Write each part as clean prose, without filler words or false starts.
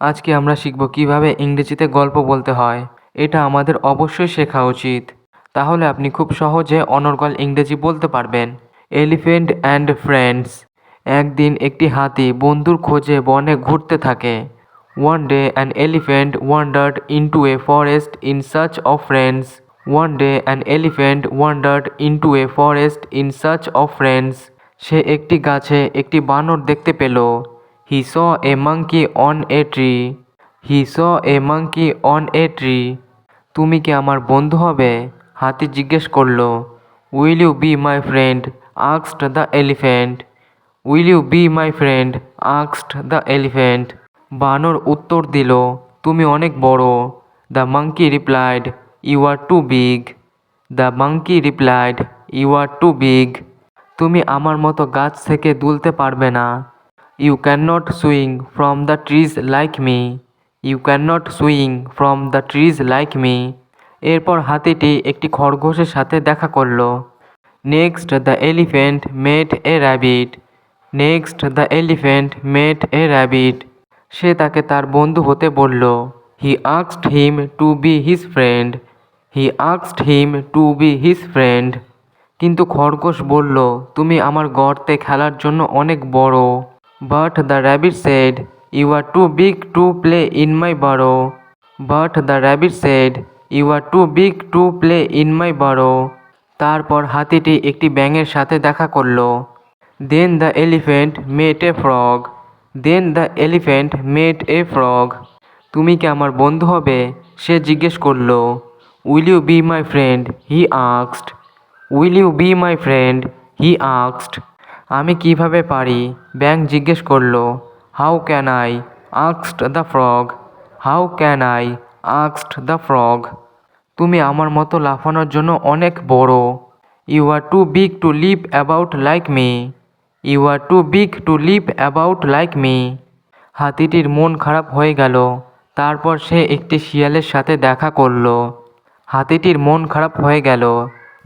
আজকে আমরা শিখব কিভাবে ইংরেজিতে গল্প বলতে হয়। এটা আমাদের অবশ্যই শেখা উচিত। তাহলে আপনি খুব সহজে অনর্গল ইংরেজি বলতে পারবেন। Elephant and friends. একদিন একটি হাতি বন্ধুর খোঁজে বনে ঘুরতে থাকে। One day an elephant wandered into a forest in search of friends. One day an elephant wandered into a forest in search of friends. সে একটি গাছে একটি বানর দেখতে পেল। He saw a monkey on a tree. He saw a monkey on a tree. তুমি কি আমার বন্ধু হবে? হাতি জিজ্ঞেস করলো। Will you be my friend? asked the elephant. Will you be my friend? asked the elephant. বানর উত্তর দিল, তুমি অনেক বড়। The monkey replied, you are too big. The monkey replied, you are too big. তুমি আমার মতো গাছ থেকে দুলতে পারবে না। You cannot swing from the trees like me. You cannot swing from the trees like me. এরপর হাতিটি একটি খরগোশের সাথে দেখা করল। Next the elephant met a rabbit. Next the elephant met a rabbit. সে তাকে তার বন্ধু হতে বলল। He asked him to be his friend. He asked him to be his friend. কিন্তু খরগোশ বলল, তুমি আমার গর্তে খেলার জন্য অনেক বড়। But the rabbit said, you are too big to play in my burrow. But the rabbit said, you are too big to play in my burrow. তারপর হাতিটি একটি ব্যাঙের সাথে দেখা করল। Then the elephant met a frog. Then the elephant met a frog. তুমি কি আমার বন্ধু হবে? সে জিজ্ঞেস করল। Will you be my friend? He asked. Will you be my friend? He asked. আমি কিভাবে পারি? ব্যাঙ জিজ্ঞেস করল। How can I? asked the frog. How can I? asked the frog. তুমি আমার মতো লাফানোর জন্য অনেক বড়। You are too big to leap about like me. You are too big to leap about like me. হাতিটির মন খারাপ হয়ে গেল। তারপর সে একটি শিয়ালের সাথে দেখা করল। হাতিটির মন খারাপ হয়ে গেল।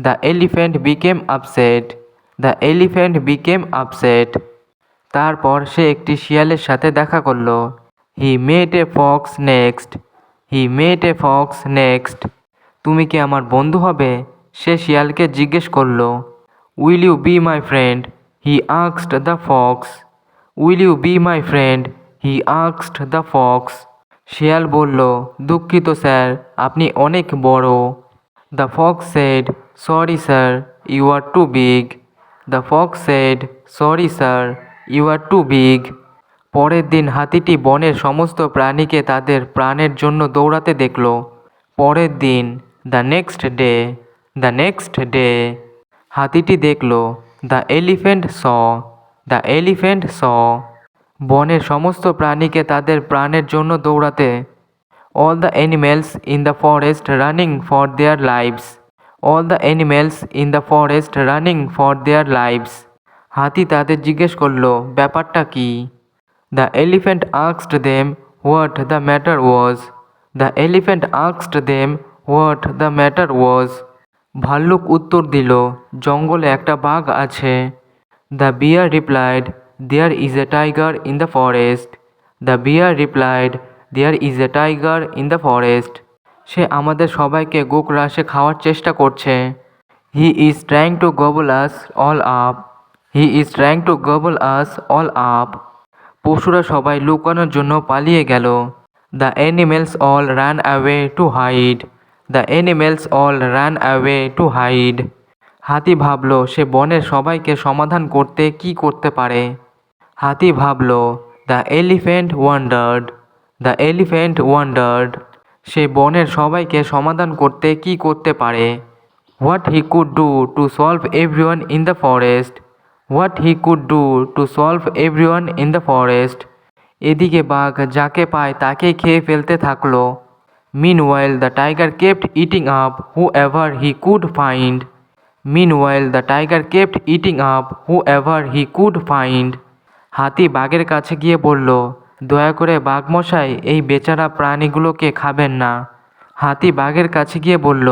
The elephant became upset. The elephant became upset. তারপর সে একটি শিয়ালের সাথে দেখা করল। He met a fox next. He met a fox next. তুমি কি আমার বন্ধু হবে? সে শিয়ালকে জিজ্ঞেস করল। Will you be my friend? He asked the fox. Will you be my friend? He asked the fox. শিয়াল বলল, দুঃখিত স্যার, আপনি অনেক বড়। The fox said, sorry sir, you are too big. The fox said, sorry sir, you are too big. পরের দিন হাতিটি বনের সমস্ত প্রাণীকে তাদের প্রাণের জন্য দৌড়াতে দেখল। পরের দিন, the next day, the next day. হাতিটি দেখল, the elephant saw, the elephant saw. বনের সমস্ত প্রাণীকে তাদের প্রাণের জন্য দৌড়াতে। All the animals in the forest running for their lives. All the animals in the forest running for their lives. হাতি তাদের জিজ্ঞেস করল, ব্যাপারটা কি? The elephant asked them what the matter was. The elephant asked them what the matter was. ভাল্লুক উত্তর দিল, জঙ্গলে একটা বাঘ আছে। The bear replied, there is a tiger in the forest. The bear replied, there is a tiger in the forest. সে আমাদের সবাইকে গোগ্রাসে খাওয়ার চেষ্টা করছে। He is trying to gobble us all up. He is trying to gobble us all up. পশুরা সবাই লুকানোর জন্য পালিয়ে গেল। The animals all ran away to hide. The animals all ran away to hide. হাতি ভাবল সে বনের সবাইকে সমাধান করতে কি করতে পারে। হাতি ভাবল, the elephant wondered. The elephant wondered. সে বনের সবাইকে সমাধান করতে কি করতে পারে। What he could do to solve everyone in the forest. What he could do to solve everyone in the forest. এদিকে বাঘ যাকে পায় তাকেই খেয়ে ফেলতে থাকলো। Meanwhile the tiger kept eating up whoever he could find. Meanwhile the tiger kept eating up whoever he could find. হাতি বাঘের কাছে গিয়ে বলল, দয়া করে বাঘমশাই এই বেচারা প্রাণীগুলোকে খাবেন না। হাতি বাঘের কাছে গিয়ে বলল,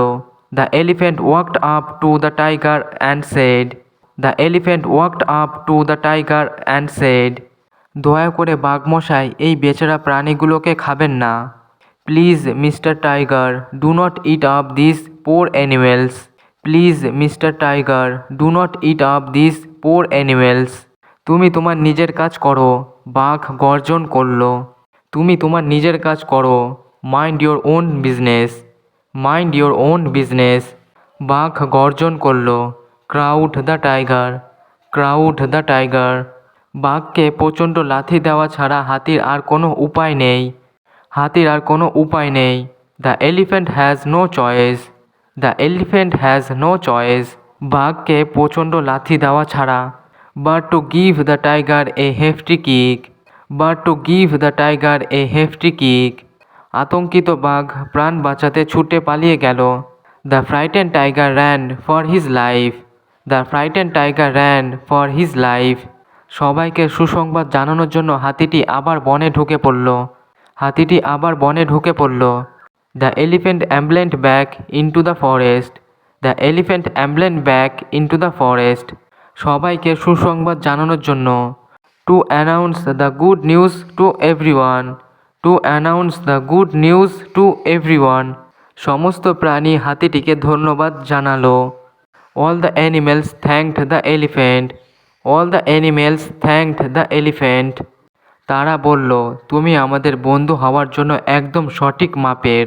The elephant walked up to the tiger and said. The elephant walked up to the tiger and said. দয়া করে বাঘমশাই এই বেচারা প্রাণীগুলোকে খাবেন না। Please mister tiger, do not it up this poor animals. Please mister tiger, do not it up this poor animals. তুমি তোমার নিজের কাজ করো, বাঘ গর্জন করল। তুমি তোমার নিজের কাজ করো, mind your own business. Mind your own business. বাঘ গর্জন করল, crowd the tiger, crowd the tiger. বাঘকে প্রচণ্ড লাথি দেওয়া ছাড়া হাতির আর কোনো উপায় নেই। হাতির আর কোনো উপায় নেই। The elephant has no choice. The elephant has no choice. বাঘকে প্রচণ্ড লাথি দেওয়া ছাড়া। But to give the tiger a hefty kick. But to give the tiger a hefty kick. আতঙ্কিত বাঘ প্রাণ বাঁচাতে ছুটে পালিয়ে গেল। The frighten tiger ran for his life. The frighten tiger ran for his life. সবাইকে সুসংবাদ জানানোর জন্য হাতিটি আবার বনে ঢুকে পড়ল। হাতিটি আবার বনে ঢুকে পড়ল। The elephant ambled back into the forest. The elephant ambled back into the forest. সবাইকে সুসংবাদ জানানোর জন্য। To announce the good news to everyone. To announce the good news to everyone. সমস্ত প্রাণী হাতিটিকে ধন্যবাদ জানালো। All the animals thanked the elephant. All the animals thanked the elephant. তারা বলল, তুমি আমাদের বন্ধু হওয়ার জন্য একদম সঠিক মাপের।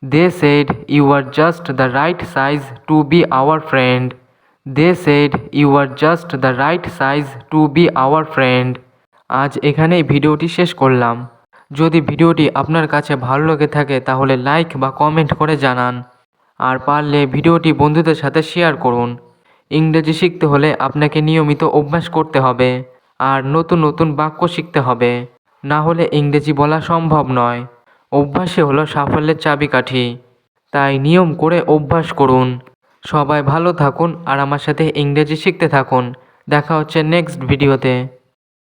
They said you are just the right size to be our friend. They said you are just the right size to be our friend. আজ এখানেই ভিডিওটি শেষ করলাম। যদি ভিডিওটি আপনার কাছে ভালো লেগে থাকে তাহলে লাইক বা কমেন্ট করে জানান। আর পারলে ভিডিওটি বন্ধুদের সাথে শেয়ার করুন। ইংরেজি শিখতে হলে আপনাকে নিয়মিত অভ্যাস করতে হবে আর নতুন নতুন বাক্য শিখতে হবে। না হলে ইংরেজি বলা সম্ভব নয়। অভ্যাসই হলো সাফল্যের চাবিকাঠি। তাই নিয়ম করে অভ্যাস করুন। সবাই ভালো থাকুন আর আমার সাথে ইংরেজি শিখতে থাকুন। দেখা হচ্ছে নেক্সট ভিডিওতে।